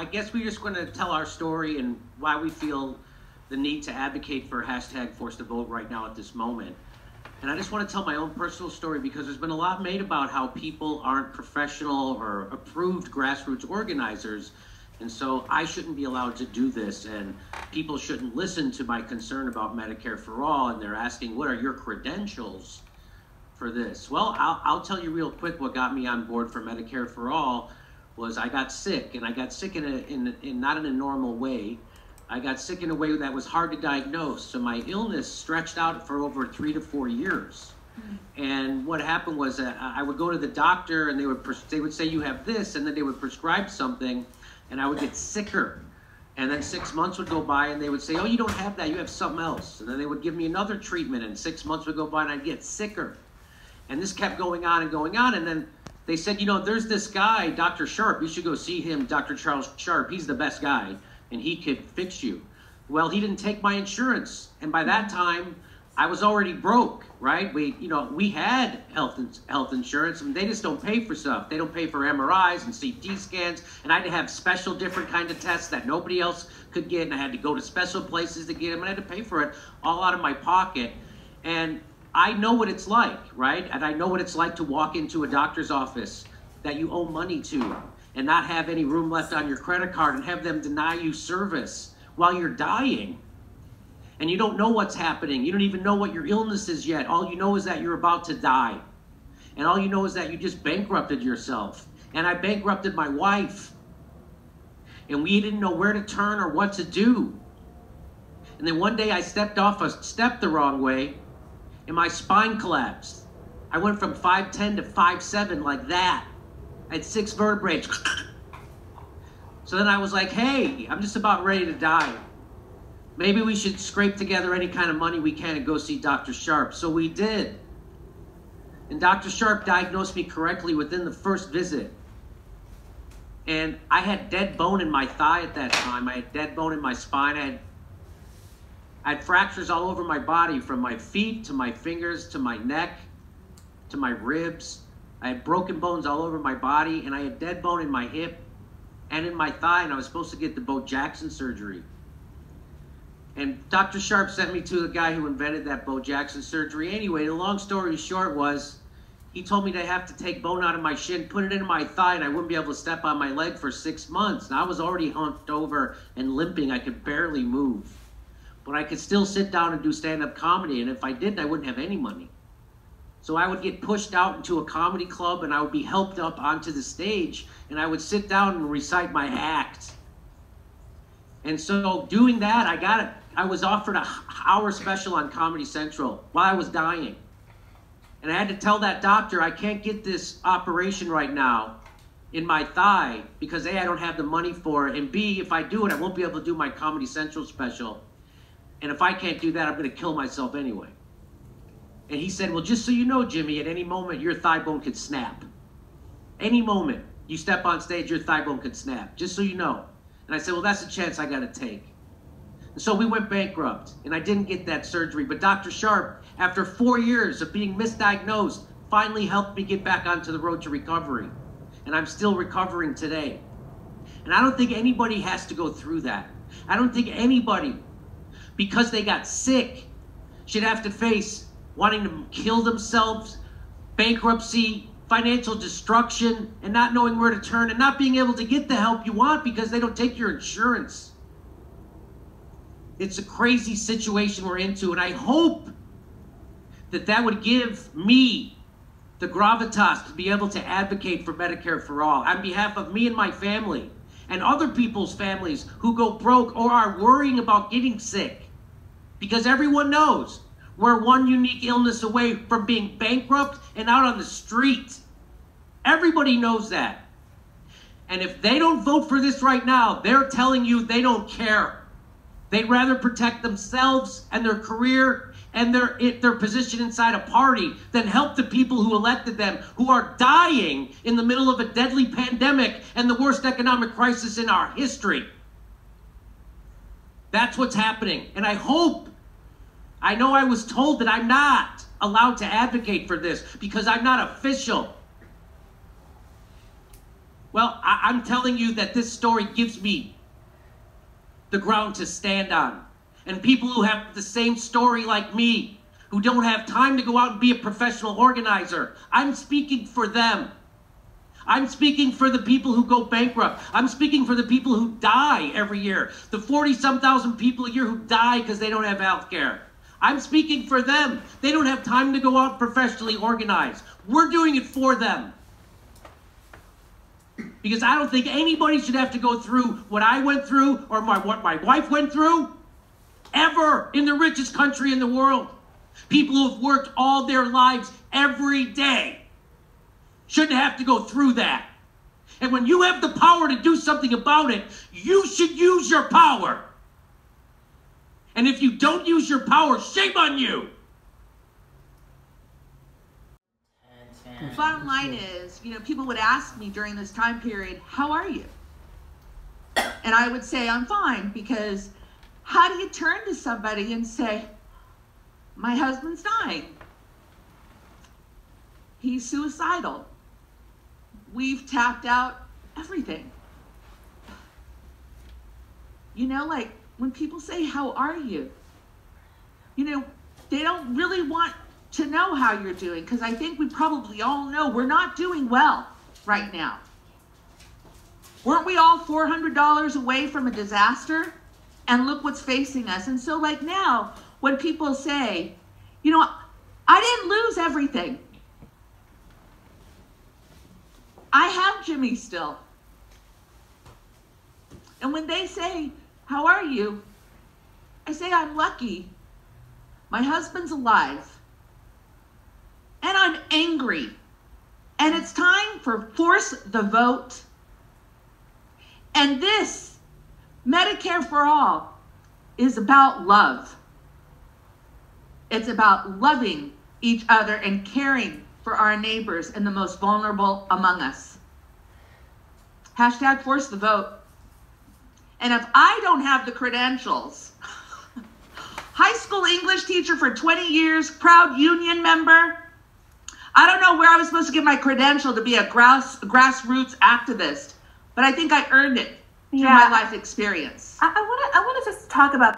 I guess we're just going to tell our story and why we feel the need to advocate for hashtag force to vote right now at this moment. And I just want to tell my own personal story because there's been a lot made about how people aren't professional or approved grassroots organizers. And so I shouldn't be allowed to do this, and people shouldn't listen to my concern about Medicare for All, and they're asking, what are your credentials for this? Well, I'll tell you real quick what got me on board for Medicare for All was I got sick, and I got sick in not in a normal way. I got sick in a way that was hard to diagnose, so my illness stretched out for over 3 to 4 years. And what happened was that I would go to the doctor, and they would say, you have this, and then they would prescribe something, and I would get sicker. And then 6 months would go by, and they would say, oh, you don't have that, you have something else. And then they would give me another treatment, and 6 months would go by, and I'd get sicker. And this kept going on, and then they said, you know, there's this guy, Dr. Sharp, you should go see him, Dr. Charles Sharp, he's the best guy, and he could fix you. Well, he didn't take my insurance, and by that time, I was already broke, right? We had health insurance, and they just don't pay for stuff. They don't pay for MRIs and CT scans, and I had to have special different kind of tests that nobody else could get, and I had to go to special places to get them, and I had to pay for it all out of my pocket. And I know what it's like, right? And I know what it's like to walk into a doctor's office that you owe money to and not have any room left on your credit card and have them deny you service while you're dying. And you don't know what's happening. You don't even know what your illness is yet. All you know is that you're about to die. And all you know is that you just bankrupted yourself. And I bankrupted my wife. And we didn't know where to turn or what to do. And then one day I stepped off a step the wrong way, and my spine collapsed. I went from 5'10" to 5'7", like that. I had 6 vertebrae. So then I was like, hey, I'm just about ready to die. Maybe we should scrape together any kind of money we can and go see Dr. Sharp. So we did. And Dr. Sharp diagnosed me correctly within the first visit. And I had dead bone in my thigh at that time. I had dead bone in my spine. I had fractures all over my body, from my feet to my fingers to my neck to my ribs. I had broken bones all over my body, and I had dead bone in my hip and in my thigh, and I was supposed to get the Bo Jackson surgery. And Dr. Sharp sent me to the guy who invented that Bo Jackson surgery. Anyway, the long story short was, he told me to have to take bone out of my shin, put it into my thigh, and I wouldn't be able to step on my leg for 6 months. And I was already hunched over and limping. I could barely move. But I could still sit down and do stand-up comedy, and if I didn't, I wouldn't have any money. So I would get pushed out into a comedy club, and I would be helped up onto the stage, and I would sit down and recite my act. And so doing that, I was offered an hour special on Comedy Central while I was dying. And I had to tell that doctor, I can't get this operation right now in my thigh because A, I don't have the money for it, and B, if I do it, I won't be able to do my Comedy Central special. And if I can't do that, I'm going to kill myself anyway. And he said, well, just so you know, Jimmy, at any moment, your thigh bone could snap. Any moment you step on stage, your thigh bone could snap, just so you know. And I said, well, that's a chance I got to take. And so we went bankrupt, and I didn't get that surgery. But Dr. Sharp, after 4 years of being misdiagnosed, finally helped me get back onto the road to recovery. And I'm still recovering today. And I don't think anybody has to go through that. I don't think anybody, because they got sick, should have to face wanting to kill themselves, bankruptcy, financial destruction, and not knowing where to turn, and not being able to get the help you want because they don't take your insurance. It's a crazy situation we're into, and I hope that that would give me the gravitas to be able to advocate for Medicare for All on behalf of me and my family and other people's families who go broke or are worrying about getting sick. Because everyone knows we're one unique illness away from being bankrupt and out on the street. Everybody knows that. And if they don't vote for this right now, they're telling you they don't care. They'd rather protect themselves and their career and their position inside a party than help the people who elected them, who are dying in the middle of a deadly pandemic and the worst economic crisis in our history. That's what's happening. And I know I was told that I'm not allowed to advocate for this because I'm not official. Well, I'm telling you that this story gives me the ground to stand on. And people who have the same story like me, who don't have time to go out and be a professional organizer, I'm speaking for them. I'm speaking for the people who go bankrupt. I'm speaking for the people who die every year. The 40-some thousand people a year who die because they don't have health care. I'm speaking for them. They don't have time to go out and professionally organize. We're doing it for them. Because I don't think anybody should have to go through what I went through or what my wife went through ever in the richest country in the world. People who have worked all their lives every day shouldn't have to go through that. And when you have the power to do something about it, you should use your power. And if you don't use your power, shame on you. Bottom line is, people would ask me during this time period, how are you? And I would say, I'm fine, because how do you turn to somebody and say, my husband's dying. He's suicidal. We've tapped out everything. Like when people say, how are you? They don't really want to know how you're doing, because I think we probably all know we're not doing well right now. Weren't we all $400 away from a disaster? And look what's facing us. And so like now, when people say, I didn't lose everything. I have Jimmy still. And when they say, how are you? I say, I'm lucky. My husband's alive. And I'm angry. And it's time for Force the Vote. And this, Medicare for All, is about love. It's about loving each other and caring for our neighbors and the most vulnerable among us. Hashtag Force the Vote. And if I don't have the credentials, high school English teacher for 20 years, proud union member, I don't know where I was supposed to get my credential to be a grassroots activist, but I think I earned it through my life experience. I want to just talk about